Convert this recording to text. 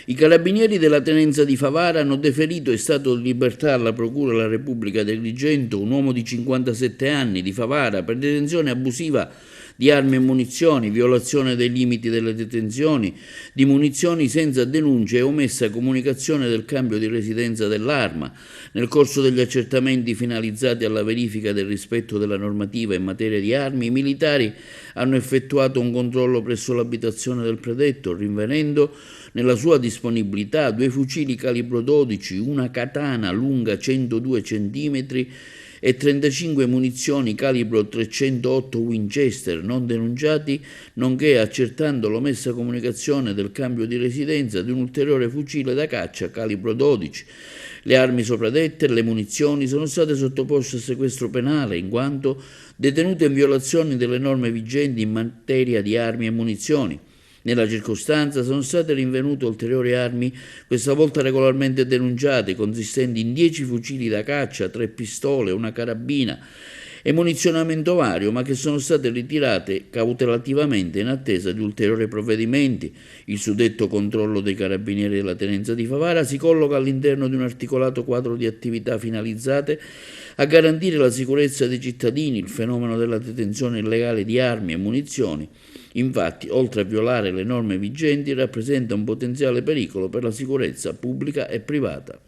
I carabinieri della tenenza di Favara hanno deferito in stato di libertà alla Procura della Repubblica di Agrigento un uomo di 57 anni di Favara per detenzione abusiva di armi e munizioni, violazione dei limiti delle detenzioni di munizioni senza denuncia e omessa comunicazione del cambio di residenza dell'arma. Nel corso degli accertamenti finalizzati alla verifica del rispetto della normativa in materia di armi, i militari hanno effettuato un controllo presso l'abitazione del predetto, rinvenendo nella sua disponibilità 2 fucili calibro 12, una katana lunga 102 cm e 35 munizioni calibro 308 Winchester non denunciati, nonché accertando l'omessa comunicazione del cambio di residenza di un ulteriore fucile da caccia calibro 12. Le armi sopradette e le munizioni sono state sottoposte a sequestro penale in quanto detenute in violazione delle norme vigenti in materia di armi e munizioni. Nella circostanza sono state rinvenute ulteriori armi, questa volta regolarmente denunciate, consistenti in 10 fucili da caccia, 3 pistole, una carabina e munizionamento vario, ma che sono state ritirate cautelativamente in attesa di ulteriori provvedimenti. Il suddetto controllo dei carabinieri della tenenza di Favara si colloca all'interno di un articolato quadro di attività finalizzate a garantire la sicurezza dei cittadini. Il fenomeno della detenzione illegale di armi e munizioni, infatti, oltre a violare le norme vigenti, rappresenta un potenziale pericolo per la sicurezza pubblica e privata.